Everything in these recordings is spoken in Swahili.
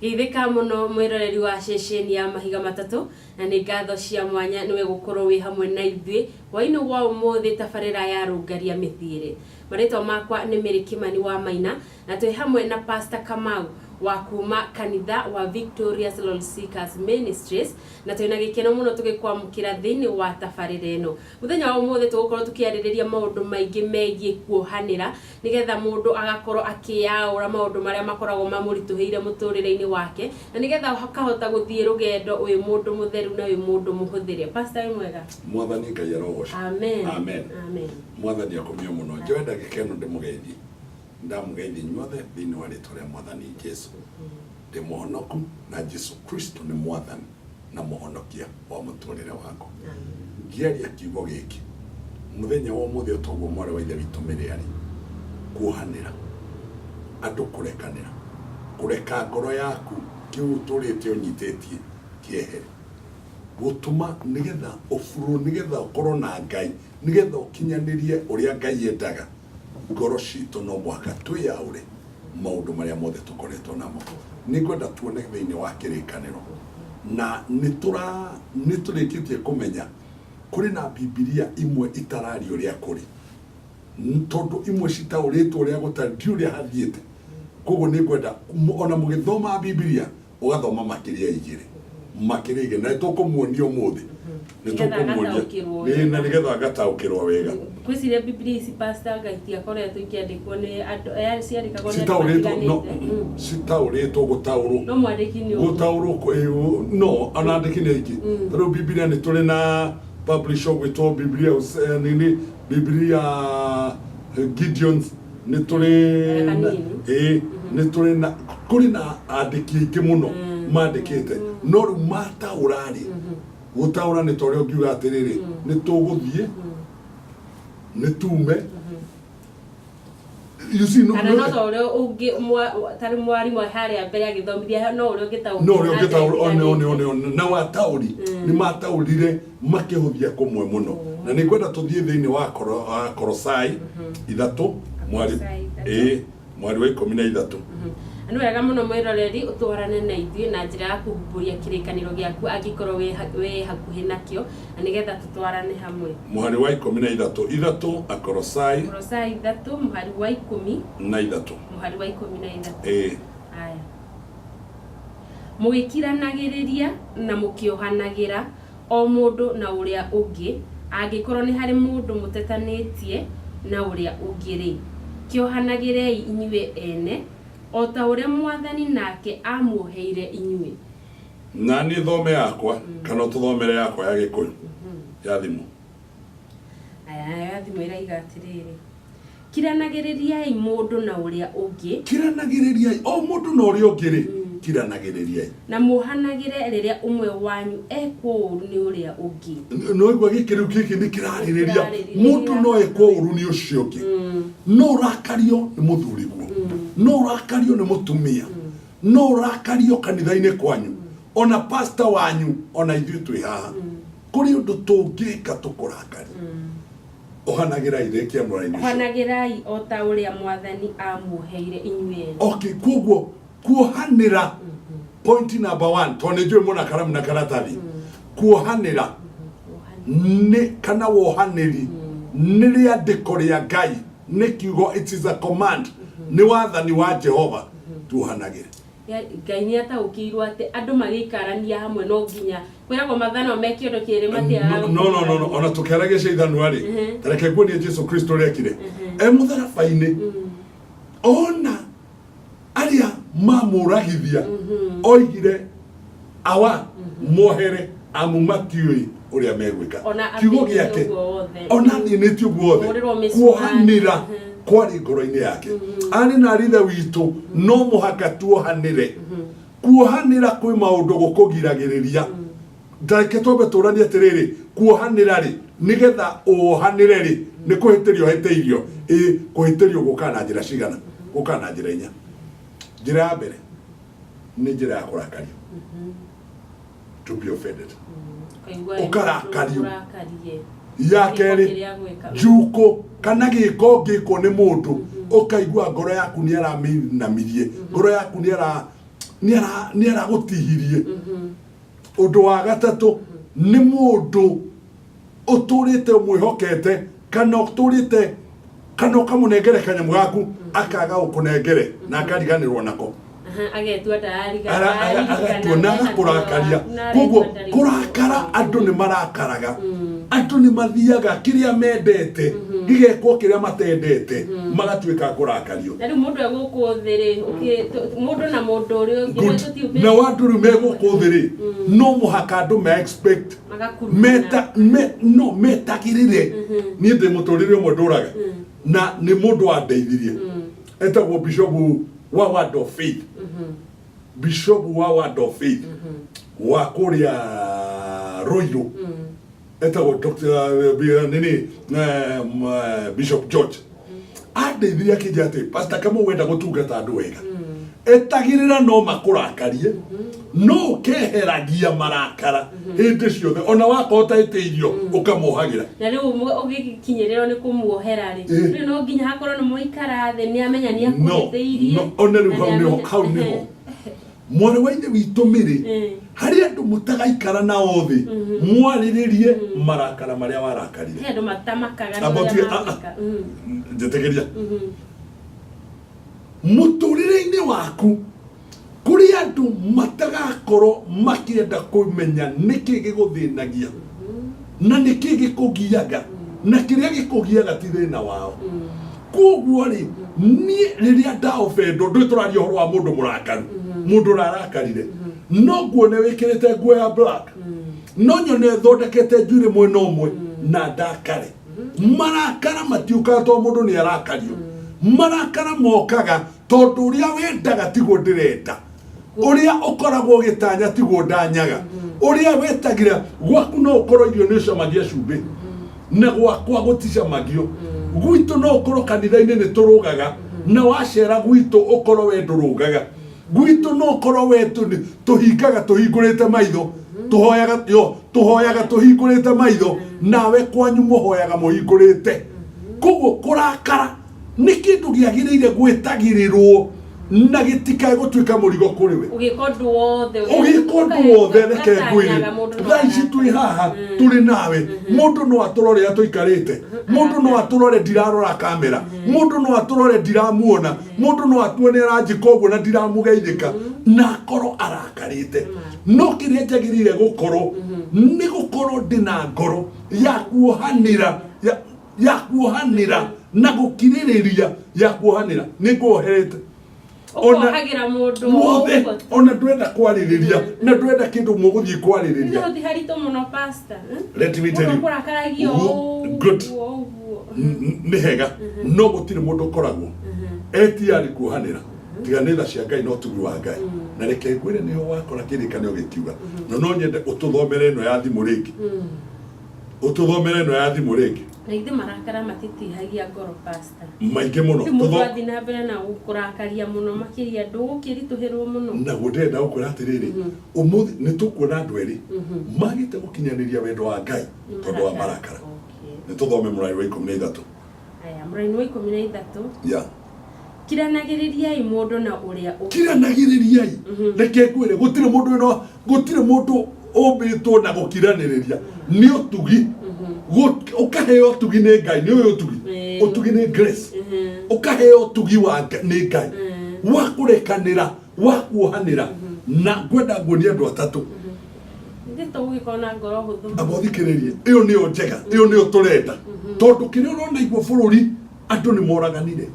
Geithika muno mwiroreri wa ceceni ya Mahiga Matatu na ni ngatho cia mwanya niwe gukorwo wi hamwe na ithui waini wa umuthi tabarira ya rungaria mithire. Maritwa makwa ni Mary Kimani wa Maina na twi hamwe na Pastor Kamau wa kuma kanitha wa Victorious Lord Seekers Ministries na twina gikeno muno tugikwamukira thini wa tabarira ino. Muthenya wa umuthi tugukorwo tukiaririria maundu maingi megie kuohanira nigetha mundu agakorwo akiyaura maundu maria makoragwo mamurituhire muturire-ini wake na nigetha akahota guthie rugendo wi mundu mutheru na wi mundu muhuthire. Pastor mwega. Mwathani Ngai arogocwo. Amen. Amen. Amen. Mwathani akomio muno. Njoenda gikeno ndimugeithie. Ndamugeithie nyothe thini wa ritwa ria Mwathani Jesu. Ndi muhonoku na Jesu Kristo ni Mwathani na muhonokia wa muturire wako. Ngiaria kiugo giki. Muthenya wa umuthi utogwo mware wa ithe witu Miriari. Kuohanira. Andu kurekanira. Kureka ngoro yaku kiu turite unyitetie kiehere. Gutuma nigetha ufuru nigetha ukorwo na Ngai nigetha ukinyanirie uria Ngai endaga ngoro citu no mwaka twiyaure maundu maria mothe tukoretwo namo ningwenda tuone thiini wa kirikaniro na niturikitie kumenya kuri na Biblia imwe itarari uria kuri tondu imwe citauritwo uria gutari uria hathiete koguo ningwenda ona mugithoma Biblia ugathoma makiria igiri makirige na tukumuonio muthi ni na nigetha ngataukirwa wega kwiciria Biblia ici Pastor Gaitia koretwo ikiandikwo ni andu aya ciandikagwo ni citauritwo gutaurwo no mwandiki ni gutaurwo no anandiki ni iki tondũ Biblia ni turi na publisher gwitwo Biblia nini Biblia Gideons ni turi ni turi na kuri na andiki ingĩ muno mandikite no ru mataurari gutaura ni tore ngiuga atiriri ni tuguthie ni tume you see no tore ungi tari mwarimu haria mbere agithomithia no uri ungitaura one na watauri ni mataurire makihuthia kumwe muno na ni kwenda tuthie thiini wa Kolosai 3 mwari mwari wa 13 anu wega muno mwiroreri utwarane na ithuĩ na njira ya kuhumburia kirikaniro giaku angikorwo we hakuhi nakio na nigetha tutwarane hamwe. Muhari wa 13 Akolosai 3 muhari wa 10 na 3 muhari wa 13 aya mugikiranagiriria na mukiohanagira o mundu na uria ungi angikorwo ni hari mundu mutetanitie na uria ungiri kiohanagirei inyuĩ ene o ta uria Mwathani nake amuheire inyuĩ. Na ni thome yakwa kana tuthomere yakwa ya Gikuyu ya thimu. Aya ya thimu iraiga atiriri kiranagiririai mundu na uria ungi kiranagiririai o mundu na uria ungi kiranagiririai na muhanagire riria umwe wanyu ekwo uru ni uria ungi no igwa gikiru kiki ni kiraririria mundu no ekwo uru ni ucio ungi no rakario ni muthuriguo no rakario ni mutumia no rakario kanitha-ini kwanyu ona pastor wanyu ona ithuĩ twi haha kuri undu tungika tukurakari ohanagirai rekia muraini ohanagirai o ta uria Mwathani amuheire inyuĩ. Okay, kuoguo kuohanira point number 1 tone njui muna karamu na karatathi kuohanira ni kana wohaniri ni riandiko ria Ngai ni kiugo, it is a command ni wathani wa Jehova tuohanagire. Ngai ni ataukirwo ati andu magikarania hamwe no nginya kwiragwo mathano mekio ndo kiri matia no ona tukerage ithanu ari tareke kuonia Jesu Kristo rekire mutharabaini ona aria mamuragithia oigire awa mohere amumatiui uria megwika kiugo giake ona thinitio guothe kuohanira kwari ngoro-ini yake ani na rithe witu no muhaka tuohanire kuohanira kwi maundu gukugiragiriria ndake tobe turani atiriri kuohanira ri nigetha uohanire ri ni kuhitirio heteirio kuhitirio gukana njira cigana gukana njira inya. Njira ya mbere ni njira ya kurakario to be offended ukarakario ya keri juko kana giko ngiko ni mundu ukaigua ngoro yaku ni araminamirie ngoro yaku ni nĩ aragũtihirie ũndũ wa gatatũ nĩ mũndũ ũtũrĩte mwĩhokete kana ũtũrĩte kana ũkamũnengere kanyamũ gaku akaga gũkũnengere na akariganĩrwo nako agetua tayari agatua na agakũrakaria koguo kũrakara andũ nĩ marakaraga andũ nĩ mathiaga kĩrĩa mendete gĩgekwo kĩrĩa matendete magatuĩka kũrakario na rĩu mũndũ egũkũ thĩ mũndũ na mũndũ ũrĩa ũngĩ na andũ rĩu megũkũ thĩ no mũhaka andũ me expect metagĩrĩre niĩ ndĩ mũtũrĩre ũmwe ndũraga na nĩ mũndũ wandeithirie etagwo Bishop wa Word of Faith Bishop wa Word of Faith wa kũrĩa Roiro etagwo Dr. Bishop George andeithirie akĩnjĩra atĩ Pastor Kamau wenda gũtungata andũ wega etagĩrĩra no makũrakarie no keheragia marakara hĩndĩ ciothe ona wakota ĩtĩirio ũkamohagĩra na rĩu ũgĩkinyĩrĩrwo nĩ kũmuohera rĩ no nginya hakorwo nĩ mũikara thĩ nĩ amenya nĩ akũhĩtĩirie ona rĩu hau nĩho mwana wa ithe witũ mĩrĩ harĩ andũ mũtagaikara na othe mwarĩrĩrie marakara marĩa warakarire andũ matamakaga njĩtĩkĩria mũtũrĩre-inĩ waku kũrĩ andũ matagakorwo makĩenda kũmenya nĩkĩ gĩgũthĩnagia na nĩkĩ gĩkũgiaga na kĩrĩa gĩkũgiaga ti thĩna wao koguo rĩ niĩ rĩrĩa ndaobendwo ndũĩ tũraria ũhoro wa mũndũ mũrakaru mũndũ ũrarakarire no nguone wĩkĩrĩte nguo ya black no nyone thondekete njuĩrĩ mwena ũmwe na ndakare marakara matiũkaga tondũ mũndũ nĩ arakario marakara mokaga tondũ ũrĩa wendaga tiguo ndĩrenda ũrĩa ũkoragwo ũgĩtanya tiguo ndanyaga ũrĩa wetagĩra gwaku no ũkorwo irio nĩ ũcamagia cumbĩ na gwakwa gũticamagio gwitũ no ũkorwo kanitha-inĩ nĩ tũrũgaga na wacera gwitũ ũkorwo we ndũrũgaga gwitũ no ũkorwo we tũhingaga tũhingũrĩte maitho tũhoyaga tũhingũrĩte maitho nawe kwanyu mũhoyaga mũhingũrĩte koguo kũrakara nĩ kĩndũ gĩagĩrĩire gwĩtagĩrĩrwo na gĩtikae gũtuĩka mũrigo kũrĩ we ũgĩka ũndũ wothe reke ngwĩre thaa ici twĩ haha tũrĩ nawe mũndũ no atũrore tũikarĩte mũndũ no atũrore ndirarora kamera mũndũ no atũrore ndiramuona mũndũ no atuone aranjĩka ũguo na ndiramũgeithĩka na akorwo arakarĩte no kĩrĩa njagĩrĩire gũkorwo nĩ gũkorwo ndĩna ngoro ya kuohanĩra na gũkirĩrĩria ya kuohanĩra nĩ nguoherete ona ndwenda kwarĩrĩria na ndwenda kĩndũ mũgũthiĩ kwarĩrĩria let me tell you good nĩ hega no gũtirĩ mũndũ ũkoragwo etiarĩ kuohanĩra tiga nĩ tha cia Ngai no tugi wa Ngai na reke ngwĩre nĩho wakora kĩrĩkanĩro gĩkiuga no nyende ũtũthomere ĩno ya thimũ rĩngĩ ũtũthomere ĩno ya thimũ rĩngĩ na ithe marakara matitihagia ngoro pastor maingĩ mũno tũthiĩ na mbere na gũkũrakaria mũno makĩria ndũgũkĩritũhĩrwo mũno naguo ndĩrenda gũkwĩra atĩrĩrĩ ũmũthĩ nĩ tũkuona andũ erĩ magĩte gũkinyanĩria wendo wa Ngai tondũ wa marakara nĩ tũthome mũraĩ wa 13 aya mũraĩ wa 13 kiranagĩrĩriai mũndũ na ũrĩa kiranagĩrĩriai reke ngwĩre gũtirĩ mũndũ ũmbĩtwo na gũkiranĩrĩria nĩ ũtugi ukaheo tugi nĩ Ngai nĩ ũyũ tugi ũtugi nĩ grace ukaheo tugi wa nĩ Ngai wa kũrekanĩra wa kuohanĩra na ngwenda nguonie andũ atatũ abothikĩrĩrie ĩyo nĩyo njega ĩyo nĩyo tũrenda tondũ kĩrĩa ũrona igwo bũrũri andũ nĩ moraganire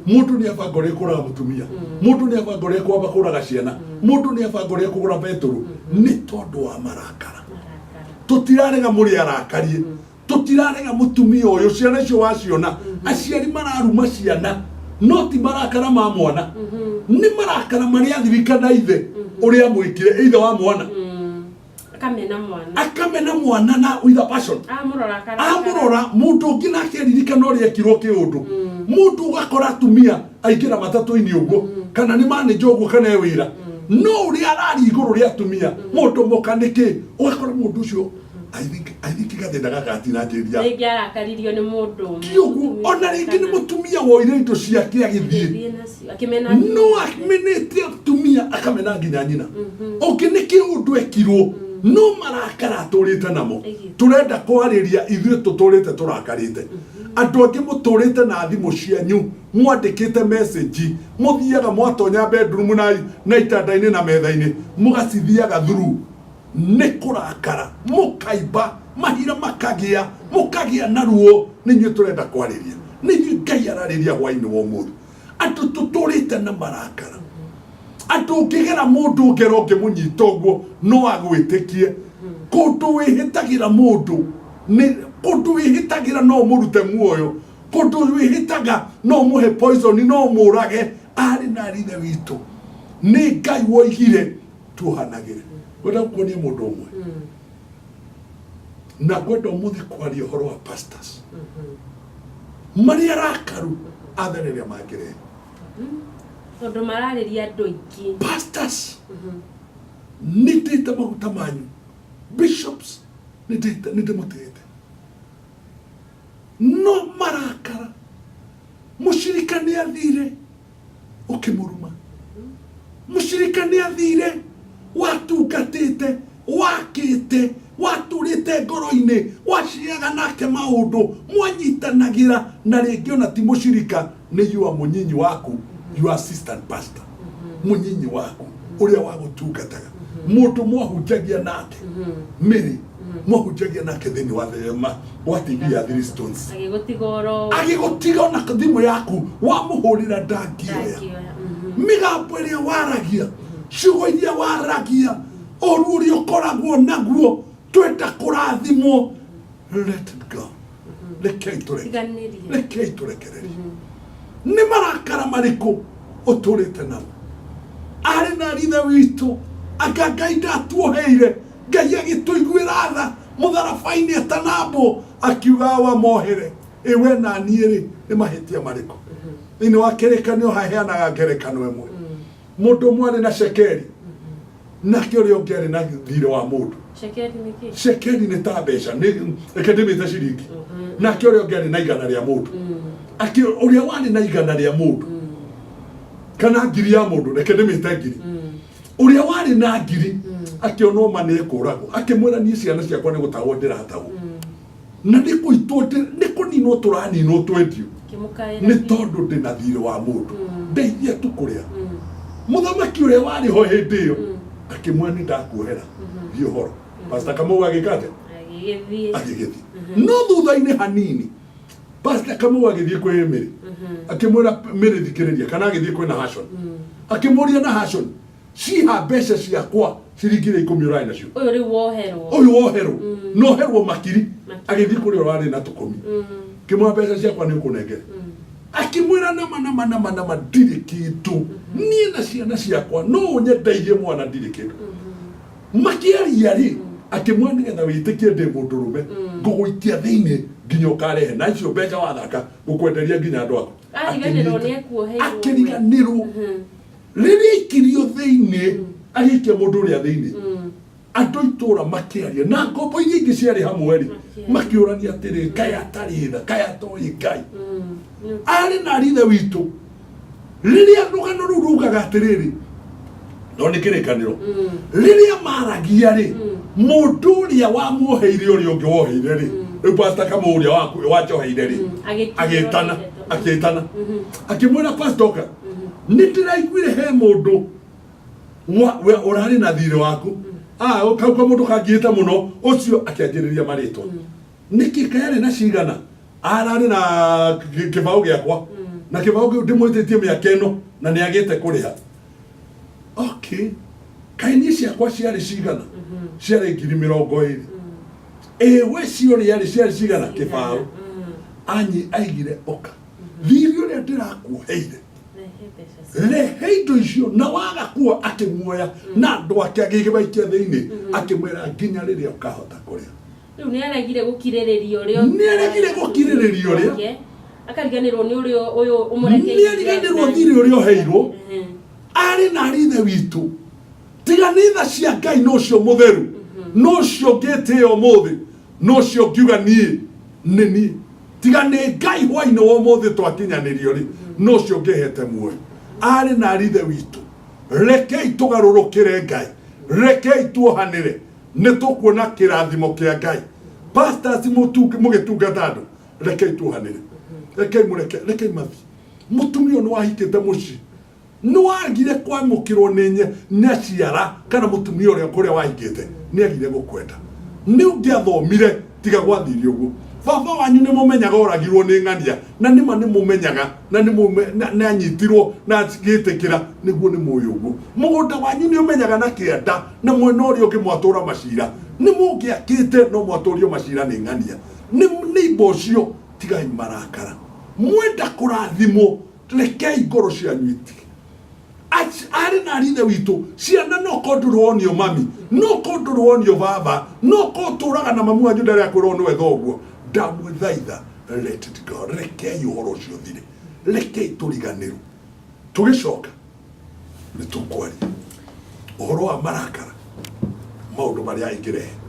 mũndũ nĩ abanga ũrĩa kũraga mũtumia mũndũ nĩ abanga ũrĩa kwamba kũraga ciana mũndũ nĩ abanga ũrĩa kũgũra betũrũ nĩ tondũ wa marakara tũtirarega mũrĩ arakarie tũtirarega mũtumia ũyũ ciana icio waciona aciari mararuma ciana no ti marakara ma mwana nĩ marakara marĩa athirikana ithe ũrĩa mwĩkire ithe wa mwana akamena mwana na with a passion amũrora mũndũ ũngĩ nake aririkana ũrĩa ekirwo kĩũndũ mũndũ ũgakora atumia aingĩra matatũ-inĩ ũguo kana nĩ manĩnja ũguo kana e wĩra no ũrĩa arari igũrũ rĩa atumia mũndũ mũka nĩkĩ ũgakora mũndũ ũcio I think gathenda gagatinanjĩria rĩngĩ arakaririo nĩ mũndũ ũguo ona rĩngĩ nĩ mũtumia woire indo ciake agĩthiĩ no amenete atumia akamena nginya nyina ũngĩ nĩ kĩũndũ ekirwo no marakara tũrĩte namo tũrenda kwarĩria ithuĩ tũtũrĩte tũrakarĩte andũ angĩ mũtũrĩte na thimũ cianyu mwandĩkĩte message mũthiaga mwatonya bedroom na itanda-inĩ na metha-inĩ mũgacithiaga through nĩ kũrakara mũkaimba mahira mũkagĩa na ruo nĩ inyuĩ tũrenda kwarĩria nĩ inyuĩ Ngai ararĩria hwainĩ wa ũmũthĩ andũ tũtũrĩte na marakara andũ ũngĩgera mũndũ ngero ũngĩmũnyita ũguo no agwĩtĩkie kũndũ wĩhĩtagĩra mũndũ kũndũ wĩhĩtagĩra no mũrute muoyo kũndũ wĩhĩtaga no mũhe poison no mũrage arĩ na rithe witũ nĩ Ngai woigire tuohanagĩre wenda kuonia mũndũ ũmwe na kwenda ũmũthĩ kwaria ũhoro wa pastors marĩa arakaru atherĩria mangĩrehe tondũ mararĩria andũ aingĩ pastors nĩ ndĩte maguta manyu bishops nĩ ndĩmũtĩte no marakara mũcirika nĩ athire ũkĩmũruma mũcirika nĩ athire watungatĩte wakĩte watũrĩte ngoro-inĩ waciaga nake maũndũ mwanyitanagĩra na rĩngĩ ona ti mũcirika nĩ yua mũnyinyi waku your assistant pastor mũnyinyi waku ũrĩa wagũtungataga mũndũ mwahunjagia nake Mary mwahunjagia nake thĩinĩ wa thema wa TV ya Three Stones agĩgũtiga ona thimũ yaku wamũhũrĩra ndangĩoya mĩgambo ĩrĩa waragia ciugo iria waragia ũru ũrĩa ũkoragwo naguo twenda kũrathimwo let it go rekei tũrekererie nĩ marakara marĩkũ ũtũrĩte namo arĩ na rithe witũ anga Ngai ndatuoheire Ngai agĩtũiguĩra tha mũtharaba-inĩ atanambwo akiuga wamohere ĩwe na niĩ rĩ nĩ mahĩtia marĩkũ thĩinĩ wa kĩrĩkanĩro haheanaga ngerekano ĩmwe mũndũ ũmwe arĩ na cekeri nake ũrĩa ũngĩ arĩ na thirĩ wa mũndũ cekeri nĩ ta mbeca reke ndĩmĩte ciringi nake ũrĩa ũngĩ arĩ na igana rĩa mũndũ ũrĩa warĩ na igana rĩa mũndũ kana ngiri ya mũndũ reke ndĩmĩte ngiri ũrĩa warĩ na ngiri akĩonwo ma nĩ ekũragwo akĩmwĩra niĩ ciana ciakwa nĩ gũtahwo ndĩratahwo na nĩ kũninwo tũraninwo twendio nĩ tondũ ndĩ na thirĩ wa mũndũ ndeithia tũkũrĩa mũthamaki ũrĩa warĩ ho hĩndĩ ĩyo akĩmwĩra nĩ ndakuohera thiĩ ũhoro Pastor Kamau agĩkate agĩgĩthiĩ no thutha-inĩ hanini Pastor Kamau agĩthiĩ kwĩ Mary akĩmwĩra Mary thikĩrĩria kana agĩthiĩ kwĩ Nahashon akĩmũria Nahashon ciha mbeca ciakwa ciringi 10 ũrarĩ nacio ũyũ woherwo noherwo makiri agĩthiĩ kũrĩa ũrarĩ na tũkũmi kĩmwa mbeca ciakwa nĩ ũkũnengere akĩmwĩra nama ndirĩ kĩndũ niĩ na ciana ciakwa no ũnyendeithie mwana ndirĩ kĩndũ makĩaria rĩ akĩmwĩra nĩgetha wĩtĩkie ndĩ mũndũrũme ngũgũikia thĩinĩ nginya ũkarehe na icio mbeca wathaka gũkwenderia nginya andũ aku akĩriganĩrwo rĩrĩa ikirio thĩinĩ agĩikia mũndũ ũrĩa thĩinĩ andũ itũra makĩaria na ngombo iria ingĩ ciarĩ hamwe rĩ makĩũrania atĩrĩ Ngai atarĩ tha Ngai atoĩ Ngai arĩ na rithe witũ rĩrĩa rũgano rũu rugaga atĩrĩrĩ no nĩ kĩrĩkanĩro rĩrĩa maragia rĩ mũndũ ũrĩa wamuoheire ũrĩa ũngĩ woheire rĩ rĩu Pastor Kamau ũrĩa wanjoheire rĩ agĩtana akĩmwĩra Pastor Oka nĩ ndĩraiguire he mũndũ ũrarĩ na thirĩ waku kauka mũndũ kangĩte mũno ũcio akĩanjĩrĩria marĩtwa nĩkĩ kayarĩ na cigana ararĩ na kĩbaũ gĩakwa na kĩbaũ kĩu ndĩmwĩtĩtie mĩaka ĩno na nĩ agĩte kũrĩha okay kaĩ niĩ ciakwa ciarĩ cigana ciarĩ 20,000 we ciorĩa ciarĩ cigana kĩbaũ anyi aigire Oka thirĩ ũrĩa ndĩrakuoheire rehe indo icio na waga kuo akĩmuoya na andũ ake agĩgĩbaikia thĩinĩ akĩmwĩra nginya rĩrĩa ũkahota kũrĩa rĩu nĩ aregire gũkirĩrĩria ũrĩa akariganĩrwo nĩ ũyũ ũmũrekeire nĩ ariganĩrwo thirĩ ũrĩa ũheirwo arĩ na rithe witũ tiga nĩ tha cia Ngai no cio mũtheru no cio ngĩtĩo mũthĩ no cio ngiuga nie nini tiga nä Ngai hwainä wa må thä twakinyanä ri no cio ngä hete muoyo arä na rithe witå rekei tå garå rå kä re Ngai rekei tuohanä re nä tå kuona kä rathimo kä a Ngai pastors må gä tungata andå rekei tuohanä re rekei mathi må tumia nä wahikä te må ciä nä wagire kwamå kä rwo nä ciara kana må tumia å rä a kå rä a wahikä te nä agire gå kwenda nä å ngä athomire tiga gwathirie å guo baba wanyu nä må menyaga oragirwo nä ng'ania na nä ma nä må menyaga na nä anyitirwo na gä tä kä ra nä guo nä må yå guo må gå nda wanyu nä å menyaga na kä enda na mwena å rä a å ngä mwatå ra macira nä må ngä akä te no mwatå rio macira nä ng'ania nä imbo å cio tigai marakara mwenda kå rathimwo rekei ngoro cianyu itige arä na rithe witå ciana no korwo ndå ronio mami no korwo ndå ronio baba no korwo tå raga na mamu wanyu ndarä a kwä rwo nä we thoguo ndamwä thaitha let it go rekei å horo å cio thire rekei tå riganä ru tå gä coka nä tå kwaria å horo wa marakara maå ndå marä a ingä rehe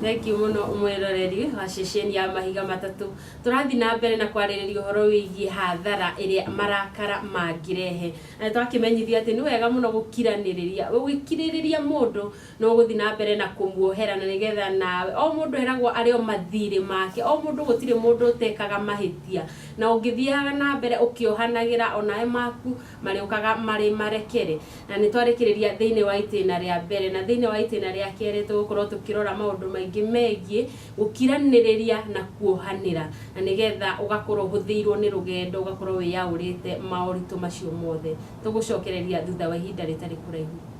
Thank you muno mwiroreri wa ceceni ya mahiga matatu turathi na mbere na kwarĩrĩria ũhoro wĩgiĩ hathara ĩrĩa marakara mangĩrehe na twakimenyithia atĩ nĩ wega mũno gũkirĩrĩria mũndũ no gũthi na mbere na kũmuohera na nĩgetha nawe o mũndũ eragwo arĩ o mathirĩ make o mũndũ gũtirĩ mũndũ ũtekaga mahĩtia na ũngĩthiaga na mbere ũkĩohanagĩra onawe maku marĩũkaga marĩ marekere na nĩ twarĩkĩrĩria thĩinĩ wa itĩna rĩa mbere na thĩinĩ wa itĩna rĩa kerĩ tũgũkorwo tũkĩrora maũndũ maingĩ megiĩ gũkiranĩrĩria na kuohanĩra na nĩgetha ũgakorwo ũhũthĩirwo nĩ rũgendo ũgakorwo wĩyaũrĩte maũritũ macio mothe tũgũcokereria thutha wa ihinda rĩtarĩ kũraihu.